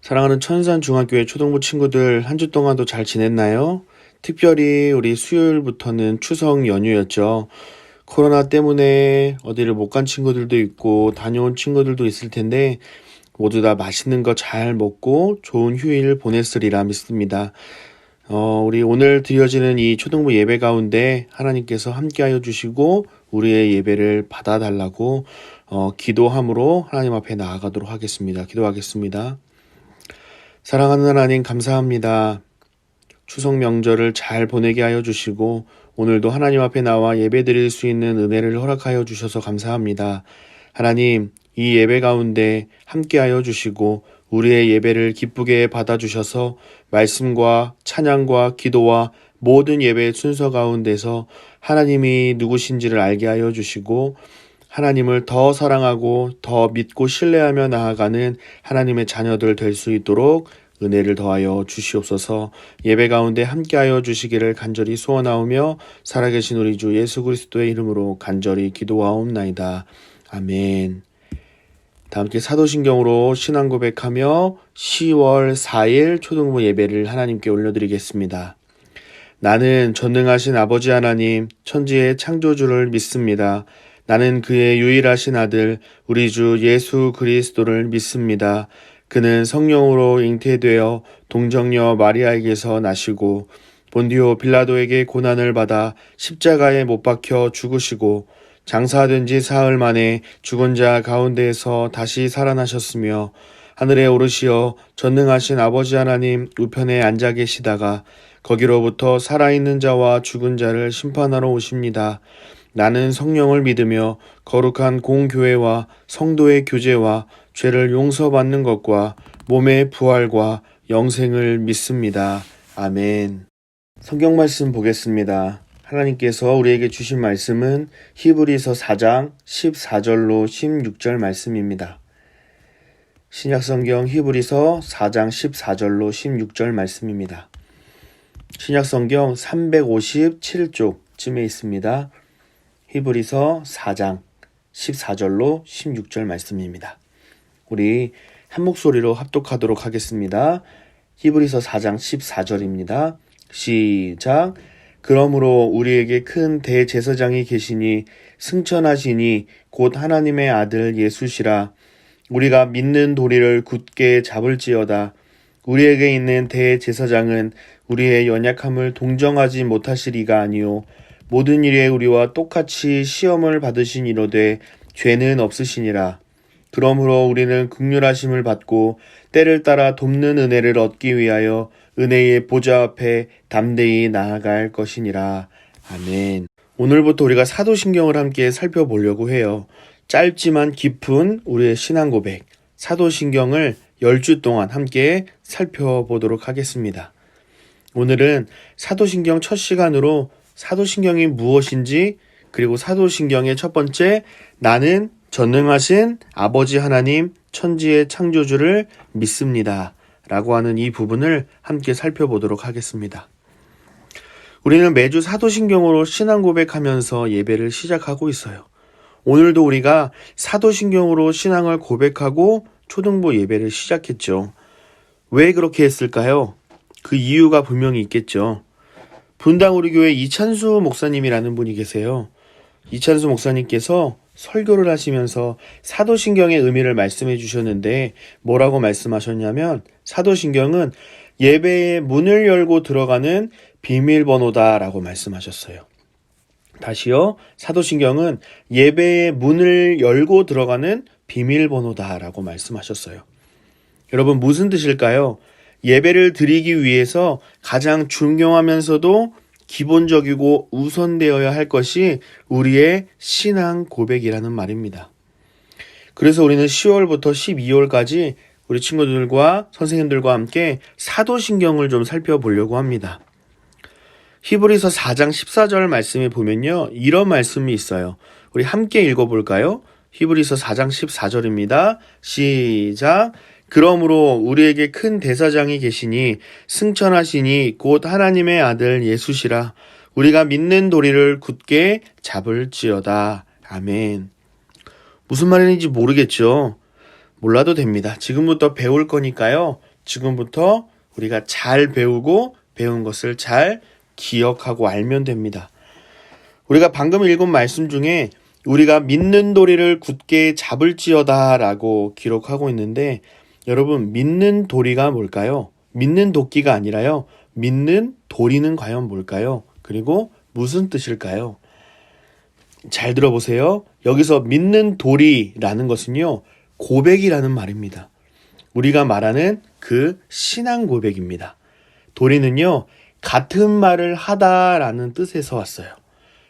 사랑하는 천산중학교의 초등부 친구들, 한 주 동안도 잘 지냈나요? 특별히 우리 수요일부터는 추석 연휴였죠. 코로나 때문에 어디를 못 간 친구들도 있고 다녀온 친구들도 있을 텐데 모두 다 맛있는 거 잘 먹고 좋은 휴일 보냈으리라 믿습니다. 우리 오늘 드려지는 이 초등부 예배 가운데 하나님께서 함께하여 주시고 우리의 예배를 받아달라고 기도함으로 하나님 앞에 나아가도록 하겠습니다. 기도하겠습니다. 사랑하는 하나님 감사합니다. 추석 명절을 잘 보내게 하여 주시고 오늘도 하나님 앞에 나와 예배 드릴 수 있는 은혜를 허락하여 주셔서 감사합니다. 하나님, 이 예배 가운데 함께하여 주시고 우리의 예배를 기쁘게 받아주셔서 말씀과 찬양과 기도와 모든 예배 순서 가운데서 하나님이 누구신지를 알게 하여 주시고 하나님을 더 사랑하고 더 믿고 신뢰하며 나아가는 하나님의 자녀들 될 수 있도록 은혜를 더하여 주시옵소서. 예배 가운데 함께하여 주시기를 간절히 소원하오며 살아계신 우리 주 예수 그리스도의 이름으로 간절히 기도하옵나이다. 아멘. 다 함께 사도신경으로 신앙 고백하며 10월 4일 초등부 예배를 하나님께 올려드리겠습니다. 나는 전능하신 아버지 하나님 천지의 창조주를 믿습니다. 나는 그의 유일하신 아들 우리 주 예수 그리스도를 믿습니다. 그는 성령으로 잉태되어 동정녀 마리아에게서 나시고 본디오 빌라도에게 고난을 받아 십자가에 못 박혀 죽으시고 장사된 지 사흘 만에 죽은 자 가운데에서 다시 살아나셨으며 하늘에 오르시어 전능하신 아버지 하나님 우편에 앉아 계시다가 거기로부터 살아있는 자와 죽은 자를 심판하러 오십니다. 나는 성령을 믿으며 거룩한 공교회와 성도의 교제와 죄를 용서받는 것과 몸의 부활과 영생을 믿습니다. 아멘. 성경 말씀 보겠습니다. 하나님께서 우리에게 주신 말씀은 히브리서 4장 14절로 16절 말씀입니다. 신약성경 히브리서 4장 14절로 16절 말씀입니다. 신약성경 357쪽쯤에 있습니다. 히브리서 4장 14절로 16절 말씀입니다. 우리 한 목소리로 합독하도록 하겠습니다. 히브리서 4장 14절입니다. 시작. 그러므로 우리에게 큰 대제사장이 계시니 승천하시니 곧 하나님의 아들 예수시라. 우리가 믿는 도리를 굳게 잡을지어다. 우리에게 있는 대제사장은 우리의 연약함을 동정하지 못하시리가 아니요 모든 일에 우리와 똑같이 시험을 받으신 이로되 죄는 없으시니라. 그러므로 우리는 긍휼하심을 받고 때를 따라 돕는 은혜를 얻기 위하여 은혜의 보좌 앞에 담대히 나아갈 것이니라. 아멘. 오늘부터 우리가 사도신경을 함께 살펴보려고 해요. 짧지만 깊은 우리의 신앙 고백, 사도신경을 10주 동안 함께 살펴보도록 하겠습니다. 오늘은 사도신경 첫 시간으로 사도신경이 무엇인지, 그리고 사도신경의 첫 번째, 나는 전능하신 아버지 하나님 천지의 창조주를 믿습니다. 라고 하는 이 부분을 함께 살펴보도록 하겠습니다. 우리는 매주 사도신경으로 신앙 고백하면서 예배를 시작하고 있어요. 오늘도 우리가 사도신경으로 신앙을 고백하고 초등부 예배를 시작했죠. 왜 그렇게 했을까요? 그 이유가 분명히 있겠죠. 분당 우리 교회 이찬수 목사님이라는 분이 계세요. 이찬수 목사님께서 설교를 하시면서 사도신경의 의미를 말씀해 주셨는데 뭐라고 말씀하셨냐면 사도신경은 예배의 문을 열고 들어가는 비밀번호다라고 말씀하셨어요. 다시요. 사도신경은 예배의 문을 열고 들어가는 비밀번호다라고 말씀하셨어요. 여러분 무슨 뜻일까요? 예배를 드리기 위해서 가장 중요하면서도 기본적이고 우선되어야 할 것이 우리의 신앙 고백이라는 말입니다. 그래서 우리는 10월부터 12월까지 우리 친구들과 선생님들과 함께 사도신경을 좀 살펴보려고 합니다. 히브리서 4장 14절 말씀에 보면요. 이런 말씀이 있어요. 우리 함께 읽어볼까요? 히브리서 4장 14절입니다. 시작. 그러므로 우리에게 큰 대사장이 계시니 승천하시니 곧 하나님의 아들 예수시라. 우리가 믿는 도리를 굳게 잡을지어다. 아멘. 무슨 말인지 모르겠죠? 몰라도 됩니다. 지금부터 배울 거니까요. 지금부터 우리가 잘 배우고 배운 것을 잘 기억하고 알면 됩니다. 우리가 방금 읽은 말씀 중에 우리가 믿는 도리를 굳게 잡을지어다 라고 기록하고 있는데 여러분 믿는 도리가 뭘까요? 믿는 도끼가 아니라요. 믿는 도리는 과연 뭘까요? 그리고 무슨 뜻일까요? 잘 들어보세요. 여기서 믿는 도리라는 것은요. 고백이라는 말입니다. 우리가 말하는 그 신앙 고백입니다. 도리는요. 같은 말을 하다라는 뜻에서 왔어요.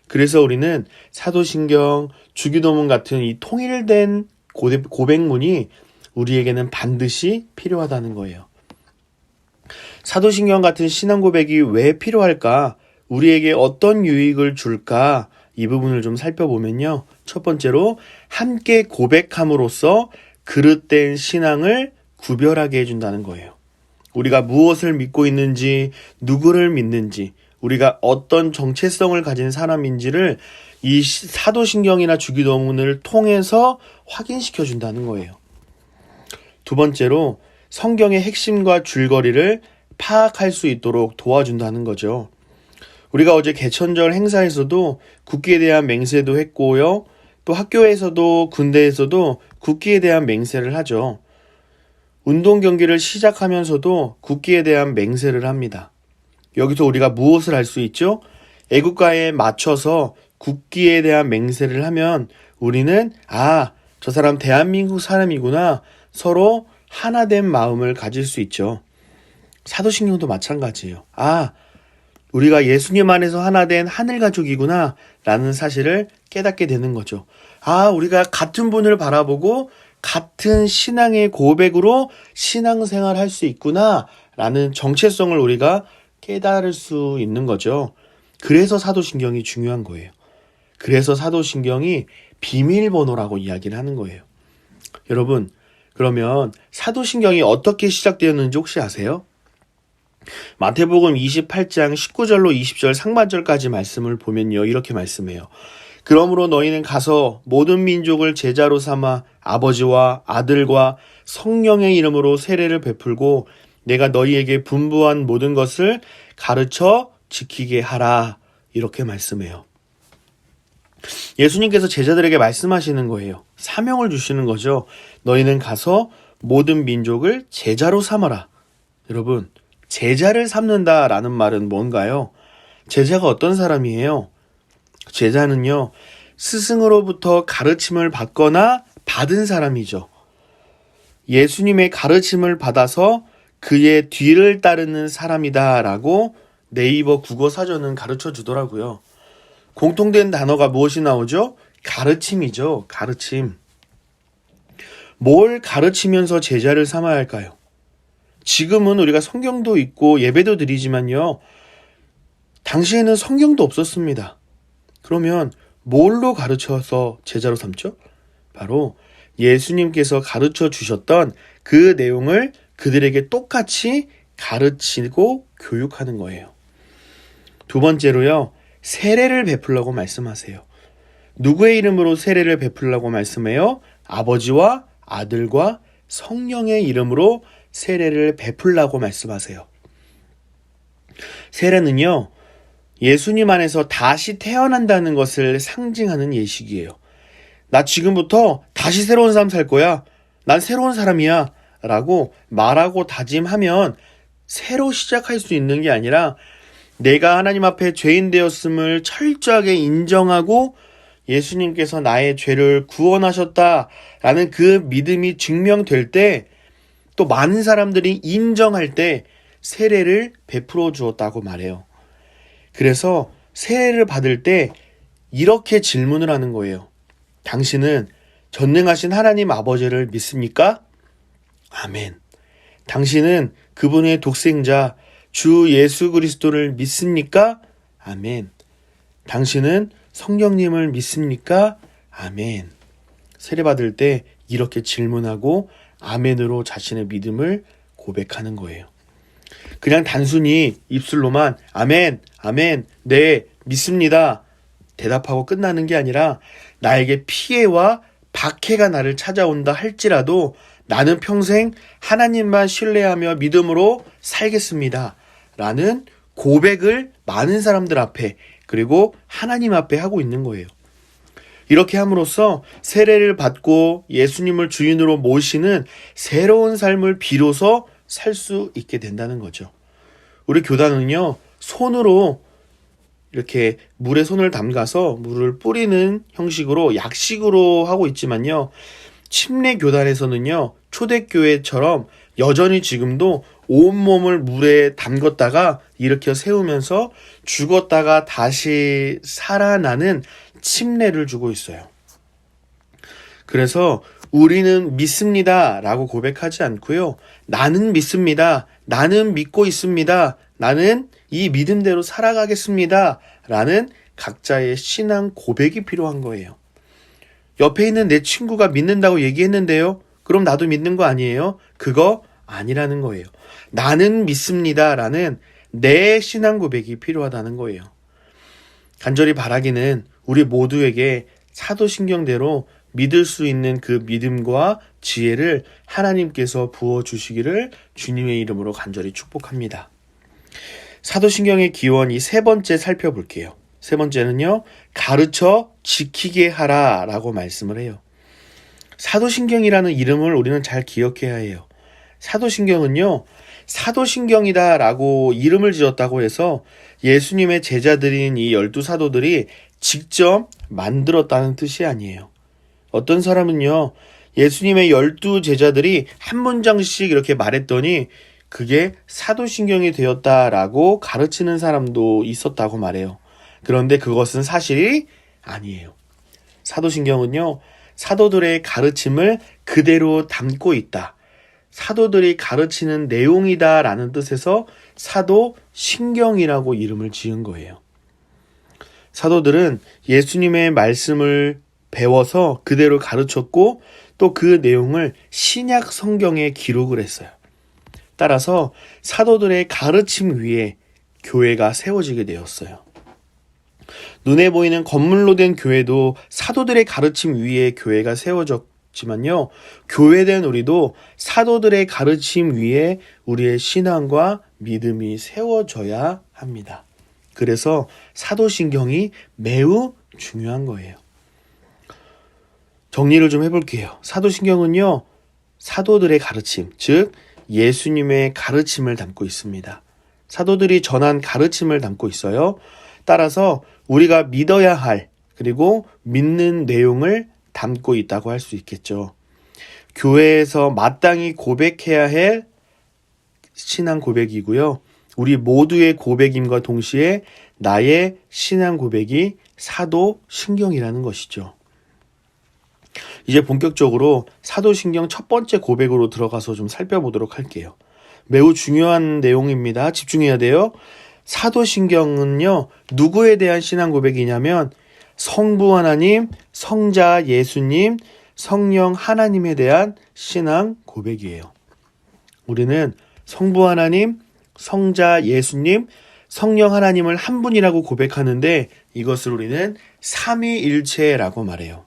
그래서 우리는 사도신경, 주기도문 같은 이 통일된 고백문이 우리에게는 반드시 필요하다는 거예요. 사도신경 같은 신앙 고백이 왜 필요할까? 우리에게 어떤 유익을 줄까? 이 부분을 좀 살펴보면요. 첫 번째로 함께 고백함으로써 그릇된 신앙을 구별하게 해준다는 거예요. 우리가 무엇을 믿고 있는지, 누구를 믿는지, 우리가 어떤 정체성을 가진 사람인지를 이 사도신경이나 주기도문을 통해서 확인시켜 준다는 거예요. 두 번째로 성경의 핵심과 줄거리를 파악할 수 있도록 도와준다는 거죠. 우리가 어제 개천절 행사에서도 국기에 대한 맹세도 했고요. 또 학교에서도 군대에서도 국기에 대한 맹세를 하죠. 운동 경기를 시작하면서도 국기에 대한 맹세를 합니다. 여기서 우리가 무엇을 할 수 있죠? 애국가에 맞춰서 국기에 대한 맹세를 하면 우리는 저 사람 대한민국 사람이구나 서로 하나된 마음을 가질 수 있죠. 사도신경도 마찬가지예요. 우리가 예수님 안에서 하나된 하늘 가족이구나 라는 사실을 깨닫게 되는 거죠. 우리가 같은 분을 바라보고 같은 신앙의 고백으로 신앙생활 할 수 있구나 라는 정체성을 우리가 깨달을 수 있는 거죠. 그래서 사도신경이 중요한 거예요. 그래서 사도신경이 비밀번호라고 이야기를 하는 거예요. 여러분, 그러면 사도신경이 어떻게 시작되었는지 혹시 아세요? 마태복음 28장 19절로 20절 상반절까지 말씀을 보면요. 이렇게 말씀해요. 그러므로 너희는 가서 모든 민족을 제자로 삼아 아버지와 아들과 성령의 이름으로 세례를 베풀고 내가 너희에게 분부한 모든 것을 가르쳐 지키게 하라. 이렇게 말씀해요. 예수님께서 제자들에게 말씀하시는 거예요. 사명을 주시는 거죠. 너희는 가서 모든 민족을 제자로 삼아라. 여러분, 제자를 삼는다라는 말은 뭔가요? 제자가 어떤 사람이에요? 제자는요, 스승으로부터 가르침을 받거나 받은 사람이죠. 예수님의 가르침을 받아서 그의 뒤를 따르는 사람이다라고 네이버 국어 사전은 가르쳐 주더라고요. 공통된 단어가 무엇이 나오죠? 가르침이죠. 가르침. 뭘 가르치면서 제자를 삼아야 할까요? 지금은 우리가 성경도 있고 예배도 드리지만요. 당시에는 성경도 없었습니다. 그러면 뭘로 가르쳐서 제자로 삼죠? 바로 예수님께서 가르쳐 주셨던 그 내용을 그들에게 똑같이 가르치고 교육하는 거예요. 두 번째로요. 세례를 베풀라고 말씀하세요. 누구의 이름으로 세례를 베풀라고 말씀해요? 아버지와 아들과 성령의 이름으로 세례를 베풀라고 말씀하세요. 세례는요. 예수님 안에서 다시 태어난다는 것을 상징하는 예식이에요. 나 지금부터 다시 새로운 삶 살 거야. 난 새로운 사람이야. 라고 말하고 다짐하면 새로 시작할 수 있는 게 아니라 내가 하나님 앞에 죄인 되었음을 철저하게 인정하고 예수님께서 나의 죄를 구원하셨다라는 그 믿음이 증명될 때 또 많은 사람들이 인정할 때 세례를 베풀어 주었다고 말해요. 그래서 세례를 받을 때 이렇게 질문을 하는 거예요. 당신은 전능하신 하나님 아버지를 믿습니까? 아멘. 당신은 그분의 독생자 주 예수 그리스도를 믿습니까? 아멘. 당신은 성령님을 믿습니까? 아멘. 세례받을 때 이렇게 질문하고 아멘으로 자신의 믿음을 고백하는 거예요. 그냥 단순히 입술로만 아멘, 아멘, 네, 믿습니다. 대답하고 끝나는 게 아니라 나에게 피해와 박해가 나를 찾아온다 할지라도 나는 평생 하나님만 신뢰하며 믿음으로 살겠습니다. 라는 고백을 많은 사람들 앞에 그리고 하나님 앞에 하고 있는 거예요. 이렇게 함으로써 세례를 받고 예수님을 주인으로 모시는 새로운 삶을 비로소 살 수 있게 된다는 거죠. 우리 교단은요, 손으로 이렇게 물에 손을 담가서 물을 뿌리는 형식으로 약식으로 하고 있지만요, 침례 교단에서는요, 초대교회처럼 여전히 지금도 온몸을 물에 담궜다가 일으켜 세우면서 죽었다가 다시 살아나는 침례를 주고 있어요. 그래서 우리는 믿습니다 라고 고백하지 않고요, 나는 믿습니다, 나는 믿고 있습니다, 나는 이 믿음대로 살아가겠습니다 라는 각자의 신앙 고백이 필요한 거예요. 옆에 있는 내 친구가 믿는다고 얘기했는데요, 그럼 나도 믿는 거 아니에요? 그거 아니라는 거예요. 나는 믿습니다 라는 내 신앙 고백이 필요하다는 거예요. 간절히 바라기는 우리 모두에게 사도신경대로 믿을 수 있는 그 믿음과 지혜를 하나님께서 부어주시기를 주님의 이름으로 간절히 축복합니다. 사도신경의 기원 이 세 번째 살펴볼게요. 세 번째는요, 가르쳐 지키게 하라 라고 말씀을 해요. 사도신경이라는 이름을 우리는 잘 기억해야 해요. 사도신경은요, 사도신경이다 라고 이름을 지었다고 해서 예수님의 제자들인 이 12사도들이 직접 만들었다는 뜻이 아니에요. 어떤 사람은요, 예수님의 12제자들이 한 문장씩 이렇게 말했더니 그게 사도신경이 되었다라고 가르치는 사람도 있었다고 말해요. 그런데 그것은 사실이 아니에요. 사도신경은요, 사도들의 가르침을 그대로 담고 있다, 사도들이 가르치는 내용이다 라는 뜻에서 사도신경이라고 이름을 지은 거예요. 사도들은 예수님의 말씀을 배워서 그대로 가르쳤고 또 그 내용을 신약 성경에 기록을 했어요. 따라서 사도들의 가르침 위에 교회가 세워지게 되었어요. 눈에 보이는 건물로 된 교회도 사도들의 가르침 위에 교회가 세워졌지만요, 교회된 우리도 사도들의 가르침 위에 우리의 신앙과 믿음이 세워져야 합니다. 그래서 사도신경이 매우 중요한 거예요. 정리를 좀 해볼게요. 사도신경은요, 사도들의 가르침, 즉 예수님의 가르침을 담고 있습니다. 사도들이 전한 가르침을 담고 있어요. 따라서 우리가 믿어야 할, 그리고 믿는 내용을 담고 있다고 할 수 있겠죠. 교회에서 마땅히 고백해야 할 신앙 고백이고요, 우리 모두의 고백임과 동시에 나의 신앙 고백이 사도신경이라는 것이죠. 이제 본격적으로 사도신경 첫 번째 고백으로 들어가서 좀 살펴보도록 할게요. 매우 중요한 내용입니다. 집중해야 돼요. 사도신경은요, 누구에 대한 신앙 고백이냐면 성부 하나님, 성자 예수님, 성령 하나님에 대한 신앙 고백이에요. 우리는 성부 하나님, 성자 예수님, 성령 하나님을 한 분이라고 고백하는데 이것을 우리는 삼위일체라고 말해요.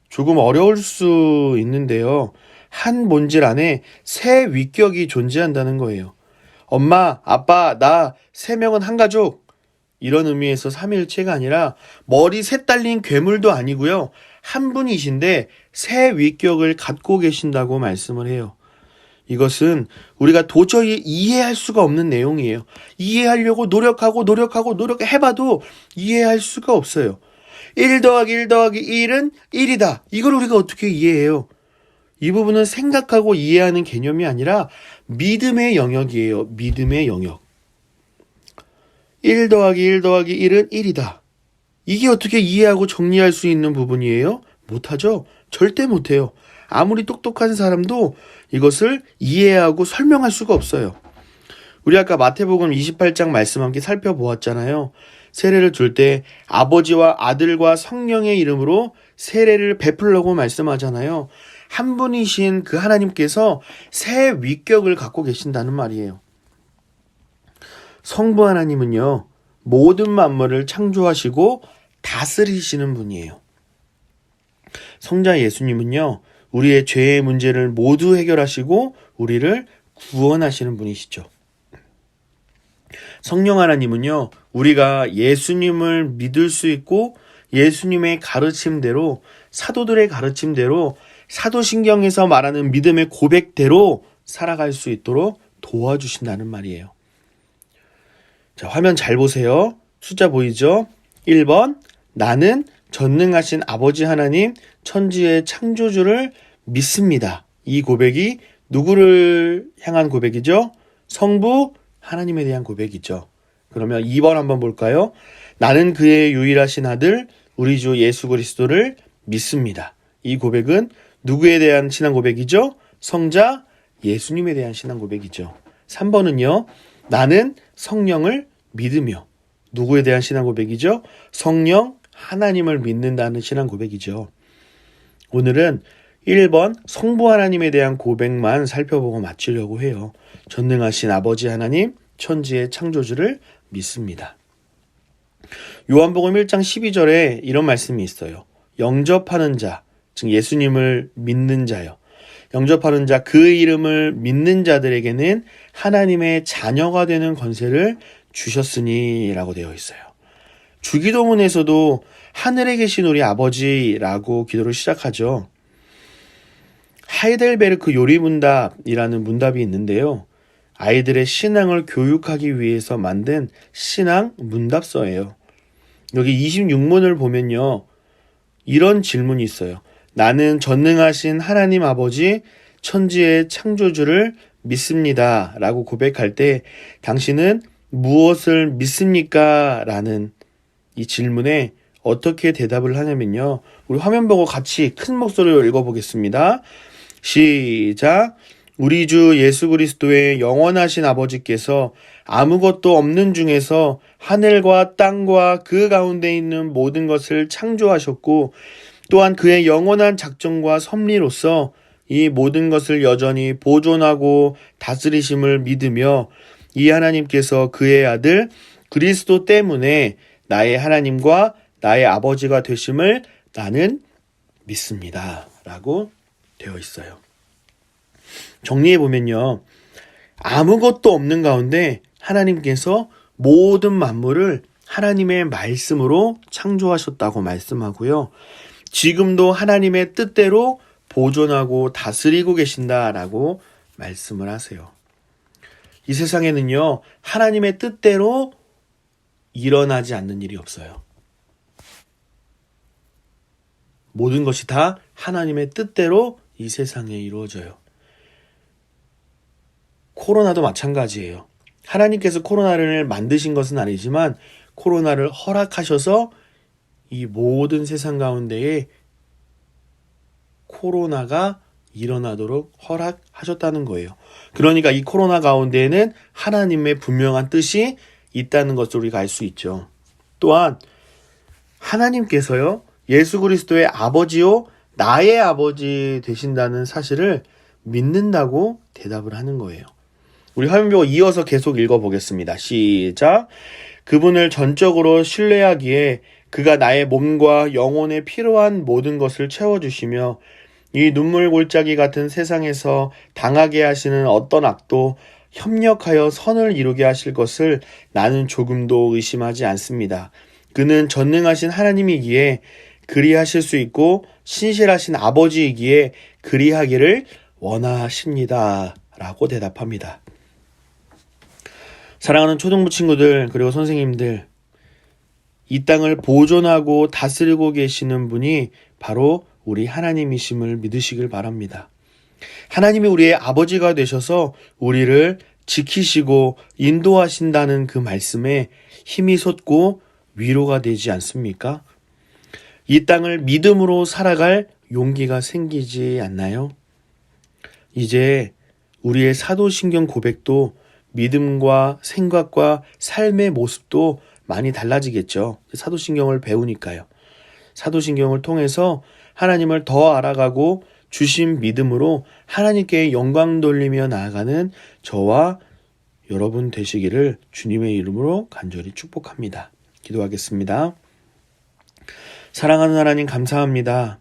조금 어려울 수 있는데요, 한 본질 안에 세 위격이 존재한다는 거예요. 엄마, 아빠, 나 세 명은 한 가족, 이런 의미에서 삼위일체가 아니라 머리 셋 달린 괴물도 아니고요, 한 분이신데 세 위격을 갖고 계신다고 말씀을 해요. 이것은 우리가 도저히 이해할 수가 없는 내용이에요. 이해하려고 노력해봐도 이해할 수가 없어요. 1 더하기 1 더하기 1은 1이다. 이걸 우리가 어떻게 이해해요? 이 부분은 생각하고 이해하는 개념이 아니라 믿음의 영역이에요. 믿음의 영역. 1 더하기 1 더하기 1은 1이다. 이게 어떻게 이해하고 정리할 수 있는 부분이에요? 못하죠? 절대 못해요. 아무리 똑똑한 사람도 이것을 이해하고 설명할 수가 없어요. 우리 아까 마태복음 28장 말씀 함께 살펴보았잖아요. 세례를 줄 때 아버지와 아들과 성령의 이름으로 세례를 베풀라고 말씀하잖아요. 한 분이신 그 하나님께서 세 위격을 갖고 계신다는 말이에요. 성부 하나님은요, 모든 만물을 창조하시고 다스리시는 분이에요. 성자 예수님은요, 우리의 죄의 문제를 모두 해결하시고 우리를 구원하시는 분이시죠. 성령 하나님은요, 우리가 예수님을 믿을 수 있고 예수님의 가르침대로, 사도들의 가르침대로, 사도신경에서 말하는 믿음의 고백대로 살아갈 수 있도록 도와주신다는 말이에요. 자, 화면 잘 보세요. 숫자 보이죠? 1번, 나는 전능하신 아버지 하나님, 천지의 창조주를 믿습니다. 이 고백이 누구를 향한 고백이죠? 성부 하나님에 대한 고백이죠. 그러면 2번 한번 볼까요? 나는 그의 유일하신 아들, 우리 주 예수 그리스도를 믿습니다. 이 고백은 누구에 대한 신앙 고백이죠? 성자 예수님에 대한 신앙 고백이죠. 3번은요. 나는 성령을 믿으며, 누구에 대한 신앙 고백이죠? 성령 하나님을 믿는다는 신앙 고백이죠. 오늘은 1번 성부 하나님에 대한 고백만 살펴보고 마치려고 해요. 전능하신 아버지 하나님, 천지의 창조주를 믿습니다. 요한복음 1장 12절에 이런 말씀이 있어요. 영접하는 자, 즉 예수님을 믿는 자요. 영접하는 자, 그 이름을 믿는 자들에게는 하나님의 자녀가 되는 권세를 주셨으니 라고 되어 있어요. 주기도문에서도 하늘에 계신 우리 아버지라고 기도를 시작하죠. 하이델베르크 요리문답이라는 문답이 있는데요. 아이들의 신앙을 교육하기 위해서 만든 신앙 문답서예요. 여기 26문을 보면요. 이런 질문이 있어요. 나는 전능하신 하나님 아버지 천지의 창조주를 믿습니다. 라고 고백할 때 당신은 무엇을 믿습니까? 라는 이 질문에 어떻게 대답을 하냐면요. 우리 화면 보고 같이 큰 목소리로 읽어보겠습니다. 시작. 우리 주 예수 그리스도의 영원하신 아버지께서 아무것도 없는 중에서 하늘과 땅과 그 가운데 있는 모든 것을 창조하셨고 또한 그의 영원한 작정과 섭리로서 이 모든 것을 여전히 보존하고 다스리심을 믿으며 이 하나님께서 그의 아들 그리스도 때문에 나의 하나님과 나의 아버지가 되심을 나는 믿습니다. 라고 되어 있어요. 정리해보면요. 아무것도 없는 가운데 하나님께서 모든 만물을 하나님의 말씀으로 창조하셨다고 말씀하고요. 지금도 하나님의 뜻대로 보존하고 다스리고 계신다라고 말씀을 하세요. 이 세상에는요. 하나님의 뜻대로 일어나지 않는 일이 없어요. 모든 것이 다 하나님의 뜻대로 이 세상에 이루어져요. 코로나도 마찬가지예요. 하나님께서 코로나를 만드신 것은 아니지만 코로나를 허락하셔서 이 모든 세상 가운데에 코로나가 일어나도록 허락하셨다는 거예요. 그러니까 이 코로나 가운데에는 하나님의 분명한 뜻이 있다는 것을 우리가 알 수 있죠. 또한 하나님께서요. 예수 그리스도의 아버지요 나의 아버지 되신다는 사실을 믿는다고 대답을 하는 거예요. 우리 화면보고 이어서 계속 읽어보겠습니다. 시작. 그분을 전적으로 신뢰하기에 그가 나의 몸과 영혼에 필요한 모든 것을 채워주시며 이 눈물 골짜기 같은 세상에서 당하게 하시는 어떤 악도 협력하여 선을 이루게 하실 것을 나는 조금도 의심하지 않습니다. 그는 전능하신 하나님이기에 그리하실 수 있고 신실하신 아버지이기에 그리하기를 원하십니다. 라고 대답합니다. 사랑하는 초등부 친구들 그리고 선생님들, 이 땅을 보존하고 다스리고 계시는 분이 바로 우리 하나님이심을 믿으시길 바랍니다. 하나님이 우리의 아버지가 되셔서 우리를 지키시고 인도하신다는 그 말씀에 힘이 솟고 위로가 되지 않습니까? 이 땅을 믿음으로 살아갈 용기가 생기지 않나요? 이제 우리의 사도신경 고백도 믿음과 생각과 삶의 모습도 많이 달라지겠죠. 사도신경을 배우니까요. 사도신경을 통해서 하나님을 더 알아가고 주신 믿음으로 하나님께 영광 돌리며 나아가는 저와 여러분 되시기를 주님의 이름으로 간절히 축복합니다. 기도하겠습니다. 사랑하는 하나님 감사합니다.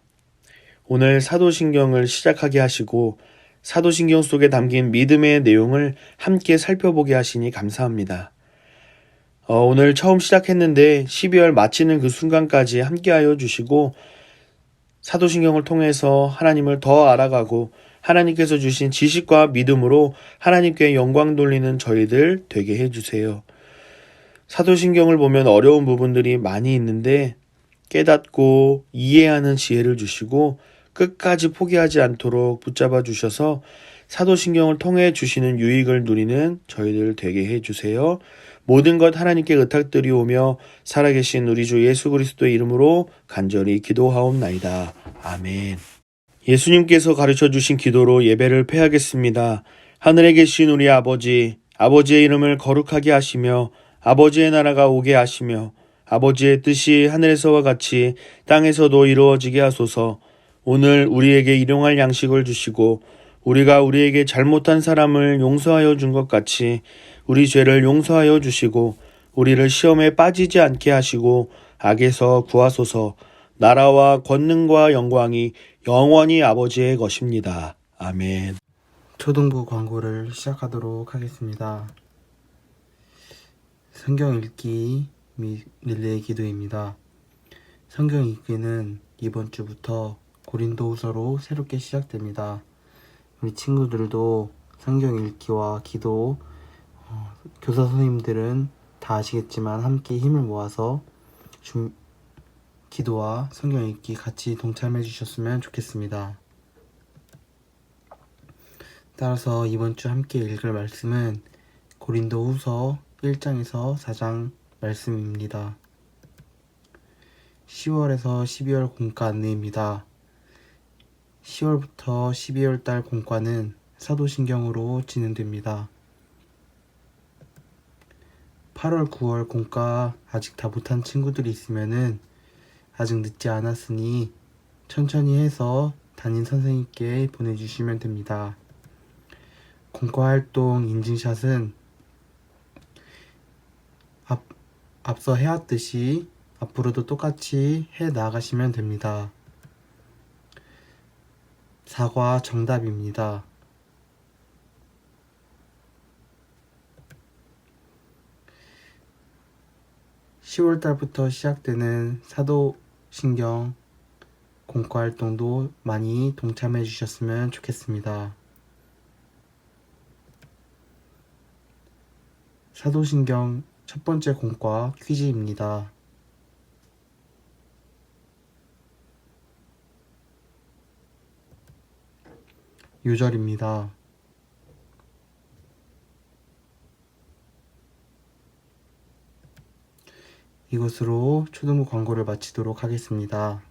오늘 사도신경을 시작하게 하시고 사도신경 속에 담긴 믿음의 내용을 함께 살펴보게 하시니 감사합니다. 오늘 처음 시작했는데 12월 마치는 그 순간까지 함께하여 주시고 사도신경을 통해서 하나님을 더 알아가고 하나님께서 주신 지식과 믿음으로 하나님께 영광 돌리는 저희들 되게 해주세요. 사도신경을 보면 어려운 부분들이 많이 있는데 깨닫고 이해하는 지혜를 주시고 끝까지 포기하지 않도록 붙잡아 주셔서 사도신경을 통해 주시는 유익을 누리는 저희들 되게 해주세요. 모든 것 하나님께 의탁드리오며 살아계신 우리 주 예수 그리스도의 이름으로 간절히 기도하옵나이다. 아멘. 예수님께서 가르쳐 주신 기도로 예배를 폐하겠습니다. 하늘에 계신 우리 아버지, 아버지의 이름을 거룩하게 하시며 아버지의 나라가 오게 하시며 아버지의 뜻이 하늘에서와 같이 땅에서도 이루어지게 하소서. 오늘 우리에게 일용할 양식을 주시고 우리가 우리에게 잘못한 사람을 용서하여 준 것 같이 우리 죄를 용서하여 주시고 우리를 시험에 빠지지 않게 하시고 악에서 구하소서. 나라와 권능과 영광이 영원히 아버지의 것입니다. 아멘. 초등부 광고를 시작하도록 하겠습니다. 성경 읽기 및 릴레이 기도입니다. 성경 읽기는 이번 주부터 고린도후서로 새롭게 시작됩니다. 우리 친구들도 성경 읽기와 기도, 교사 선생님들은 다 아시겠지만 함께 힘을 모아서 기도와 성경 읽기 같이 동참해 주셨으면 좋겠습니다. 따라서 이번 주 함께 읽을 말씀은 고린도후서 1장에서 4장 말씀입니다. 10월에서 12월 공과 안내입니다. 10월부터 12월 달 공과는 사도신경으로 진행됩니다. 8월, 9월 공과 아직 다 못한 친구들이 있으면은 아직 늦지 않았으니 천천히 해서 담임 선생님께 보내주시면 됩니다. 공과 활동 인증샷은 앞서 해왔듯이 앞으로도 똑같이 해 나가시면 됩니다. 사과 정답입니다. (10월달부터) 시작되는 사도신경 공과 활동도 많이 동참해 주셨으면 좋겠습니다. 사도신경 첫 번째 공과 퀴즈입니다. 요절입니다. 이것으로 초등부 광고를 마치도록 하겠습니다.